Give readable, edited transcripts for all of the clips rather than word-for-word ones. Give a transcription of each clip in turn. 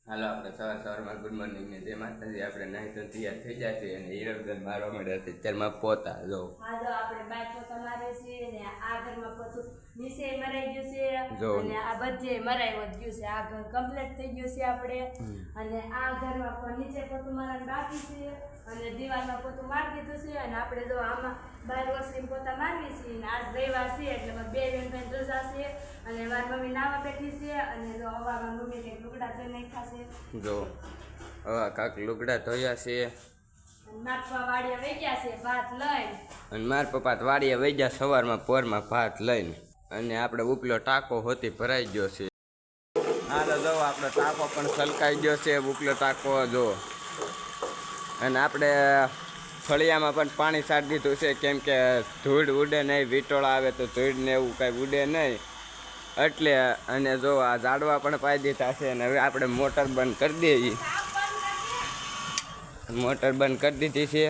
હાલો આપણે સવારમાં good morning ને જે માતાજી આપણે નાહી તો તૈયાર થઈ જશે અને હીરકગંજ મારવા મળ્યા છે અત્યારમાં પોતા જો હા જો આપણે બાય પોતા મારે છે ને આ ઘરમાં પોતું નીચે મરાઈ ગયું છે અને આ બધે મરાઈ ગયું છે આ ઘર કમ્પ્લીટ થઈ ગયું છે આપણે અને આ ઘરમાં પણ નીચે પોતું મારવાનું બાકી છે અને દીવાલમાં પોતું મારી દીધું છે અને આપણે જો આમાં બાર વર્ષની પોતા મારવી છે અને આજ રવિવાર છે એટલે મારે બે બેન ભાઈ રજા છે અને મારી મમ્મી નાવા બેઠી છે અને જો હવામાં મમ્મી કંઈક લુગડા ધોઈ નાખ્યા છે જો હવે કાક લુગડા ધોયા છે નાખવા વાડિયા વહી ગયા છે ભાત લઈને અને મારા પપ્પા વાડીએ વહી ગયા સવારમાં પોરમાં ભાત લઈને અને આપણે ઉપલો ટાંકો હોતી ભરાઈ ગયો છે હાલો જો આપણો ટાંકો પણ છલકાઈ ગયો છે ઉપલો ટાંકો જો અને આપણે ફળિયામાં પણ પાણી છાડી દીધું છે કેમ કે ધૂળ ઉડે નહીં વિટોળા આવે તો ધૂળ ને એવું કાંઈ ઉડે નહીં એટલે અને જો આ ઝાડવા પણ પાઈ દીધા છે અને હવે આપણે મોટર બંધ કરી દઈએ મોટર બંધ કરી દીધી છે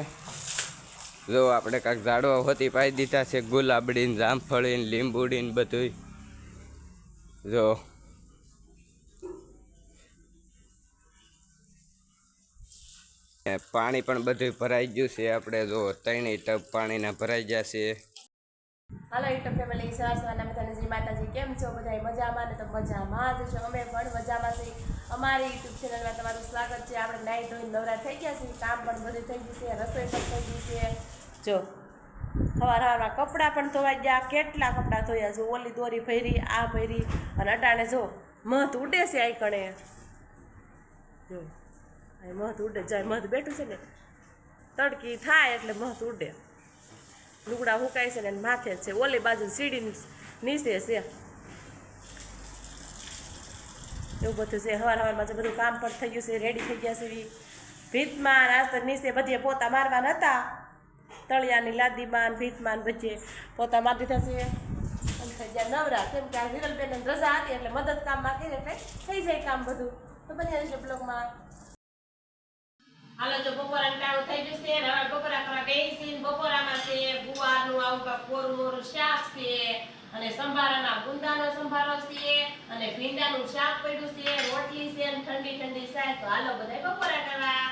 જો આપણે કાંઈક ઝાડવા હોતી પાઈ દીધા છે ગુલાબડીને જામફળીને લીંબુડીને બધું જો પાણી પણ બધું ભરાઈ ગયું છે આપણે જો 3 ટબ પાણીના ભરાઈ ગયા છે હાલો યુટ્યુબ ફેમિલી સવારના બધાને શ્રી માતાજી કેમ છો બધા મજામાં ને તો મજામાં જ છો અમે પણ મજામાં છીએ અમારી યુટ્યુબ ચેનલમાં તમારું સ્વાગત છે આપણે નાઈ ધોઈને નવરા થઈ ગયા છીએ કામ પણ બધું થઈ ગયું છે રસોઈ પણ થઈ ગઈ છે જો સવારમાં કપડાં પણ ધોવાઈ ગયા કેટલા કપડાં ધોયા છે ઓલી દોરી ભરી આ ભરી અને અટાણે જો મધ ઉડે છે આ કણે જો મધ ઉડે જાય મધ બેઠું છે ને તડકી થાય એટલે મધ ઉડે લુગડા હુકાય છે ને માથે છે ઓલી બાજુ સીડી નીચે છે એવું બધું છે સવારમાં બધું કામ પણ થઈ ગયું છે રેડી થઈ ગયા છે ભીતમાં આજ તો નીચે બધે પોતા મારવાના હતા તળિયાની લાદીમાં ભીતમાં બધે પોતા મારી દીધા છે અને થઈ ગયા નવરા કેમ કે આ હિરલબેન રજા હતી એટલે મદદ કામમાં કરી એટલે થઈ જાય કામ બધું તો બન્યા રહેશે બ્લોગમાં હાલો જો બપોરાનું ટાણું થઈ ગયું છે હવે બપોરા કરવા બેસી બપોરામાં છે ગુવારનું આવું કાંક કોરું મોરું શાક છે અને સંભારાના ગુંદાનો સંભારો છે અને ભીંડાનું શાક પડ્યું છે રોટલી છે અને ઠંડી ઠંડી શાક તો હાલો બધા બપોરા કરવા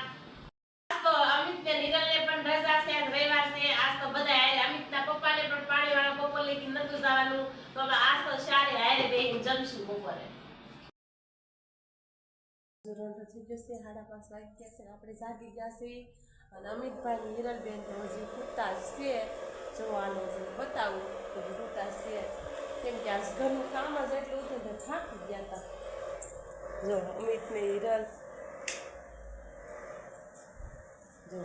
તો અમિત ને નિરલ ને પણ રજા છે રવિવાર છે આજ તો બધા હારે અમિતના પપ્પાને પણ પાણી વાળા બપોર લઈ નતું જવાનું તો હવે આજ તો સારે હારે બેહીને જમશું બપોરે થઈ જશે 5:30 વાગ્યા છે આપણે જાગી ગયા છે અને અમિતભાઈ હિરલબેન તો હજી પૂરતા છે જોવાનું છે બતાવું તો પૂરતા છે કેમ કે આજ ઘરનું કામ જ એટલું હતું તો થાકી ગયા હતા જો અમિત ને હિરલ જો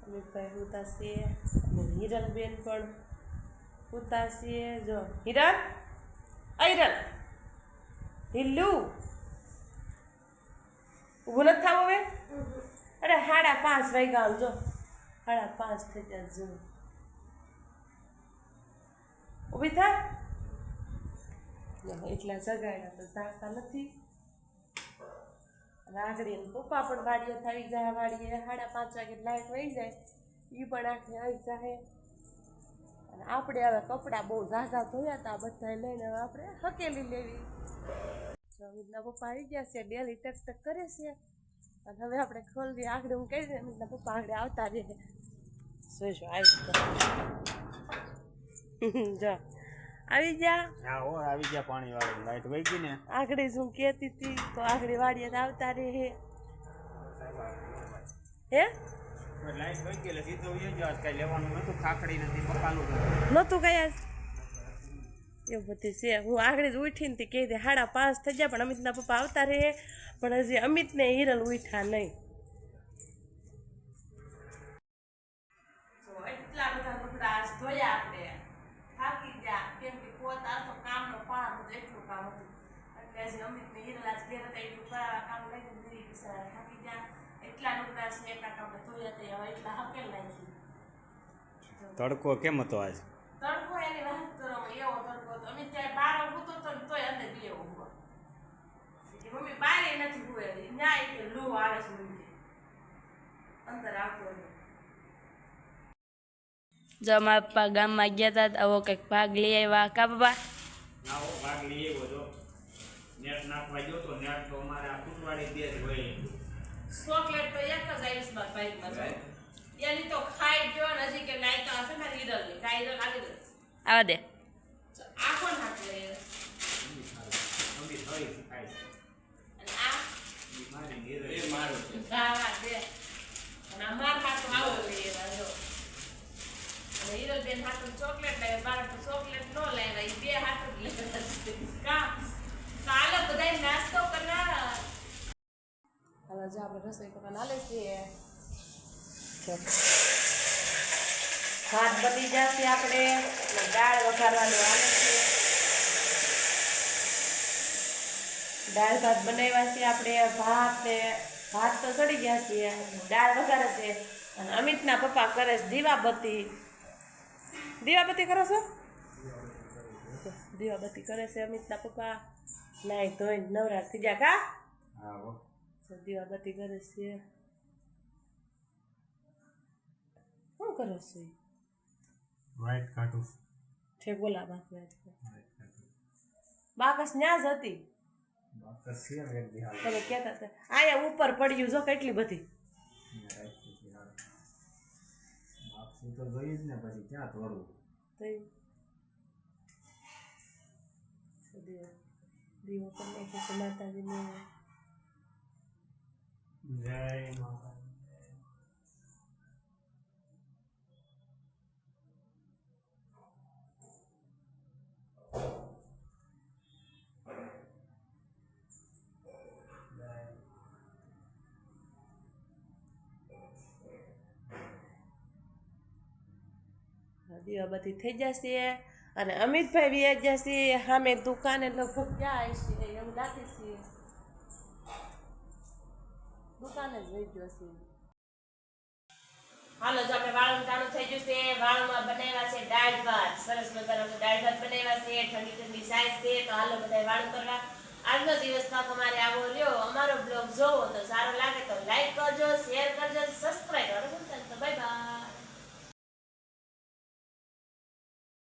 અમિતભાઈ પૂરતા છે અને હિરલબેન પણ પૂરતા છે જો હિરલ હિરલ હિલ્લુ ઊભું નથી થવું હવે અરે 5:30 વાગ્યા જો 5:30 થઈ ગયા જો ઊભી થા એટલા જગાડ્યા તો જાગતા નથી રાગડી પપ્પા પણ વાડીએ થઈ જાય વાડીએ 5:30 વાગે લાઈટ વહી જાય એ પણ આખે આવી જાય અને આપણે હવે કપડાં બહુ ઝાઝા ધોયા હતા બધા લઈને હવે આપણે હકેલી લેવી અમિતના પપ્પા આવી ગયા છે ડેલી ટક ટક કરે છે અને હવે આપણે ખોલવી આગળ હું કહી દે અમિતના પપ્પા આગળ આવતા રહે જોઈશું આવી જો આવી ગયા હા હો આવી ગયા પાણી વાળી લાઈટ વહી ગઈ ને આગળ જ હું કહેતી હતી તો આગળ વાડીએ આવતા રહે હે લાઈટ વહી ગઈ એટલે સીધો ઉઈ ગયો આજ કઈ લેવાનું નતું ખાખડી નથી પપ્પાનું નહોતું કયા એવું બધું છે હું આગળ જ ઉઠીને તે કહી દે 5:30 થઈ ગયા પણ અમિતના પપ્પા આવતા રહે પણ હજી અમિતને હિરલ ઉઠ્યા નહીં એટલા બધા કપડા ધોયા આપણે થાકી ગયા કેમ કે પોતા તો કામનો પાર હતું એટલું કામ હતું એટલે હજી અમિતને હિરલ આજ ઘેર હતા એટલું કરાવવા કામ લઈને મેરી બિચારા થાકી ગયા એટલા કપડા છે એટલા કામ ધોયા તે હવે એટલા હકેલ નાખી તડકો કેમ હતો આજ તડકો એની વાત કરો એવો તડકો હતો અમે ત્યાં બહાર ઊભો તો તોય અંદર બેવો ઊભો મમ્મી બહાર નથી હુએ ન્યાય કે લૂ આવે છે મમ્મી અંદર આવતો જો મારા પપ્પા ગામમાં ગયા હતા આવો કંઈક ભાગ લઈ આવ્યા કા બાબા ભાગ લઈ આવ્યો તો નેટ નાખવા ગયો તો નેટ તો અમારે આ ફૂટવાડી દે જ હોય. ચોકલેટ તો એક જ આવીશ મારા બાઈકમાં જો. એની તો ખાઈ જો ને હજી કે લાયકા હશે મારી ઈડલની કાઈ ઈડલ આવી દે આવા દે આ કોણ હાથે અમી થઈ ખાય છે. અને આ ઈ મારી નીરજ. એ મારું છે ગાવા દે અને અમાર હાથ આવો લઈએ જો અને ઈડલ બેન હાથ ચોકલેટ લાવે મારા તો ચોકલેટ નો લાવ્યા ઈ બે હાથ જ લેવા કા કાલે બધાય નાસ્તો કરવા હાલો જો આપણે રસોઈ કરવા નાલે છીએ ભાત બની જશે આપણે અને દાળ વઘારવાનું આવે છે દાળ ભાત બનાવ્યા છે આપણે ભાત તો ચડી ગયા છે દાળ વઘારે છે અને અમિતના પપ્પા કરે છે દીવાબત્તી કરો છો દીવાબત્તી કરે છે અમિતના પપ્પા નાઈ ધોઈને નવરા થઈ ગયા કા હા હો. દીવાબત્તી કરે છે શું કરો છો વાઈટ કાઢું. છે બોલા બાકી વાઈટ કાઢું. બાકસ ન્યા જ હતી બાકસ છે ને એક દી હાલ. તમે કહેતા હતા આયા ઉપર પડ્યું જો કેટલી બધી બાકસી તો જોઈ જ ને પછી ક્યાં તોડવું. તો દીવો કરી નાખ્યો છે માતાજીને જય માતા. દીવાબત્તી થઈ જશે અને અમિતભાઈ વ્યાજ જશે સામે દુકાને લગભગ ક્યાં આવીશે એવું લાગે છે દુકાને જ વહી ગયો છે હાલો જો આપણે વાળું ટાણું થઈ ગયું છે વાળુંમાં બનાવ્યા છે દાળ ભાત સરસ મજાના દાળ ભાત બનાવ્યા છે ઠંડી ઠંડી સાઈઝ છે તો હાલો બધા વાળું કરવા આજનો દિવસ તો તમારે આવો રહ્યો અમારો બ્લોગ જોવો તો સારો લાગે તો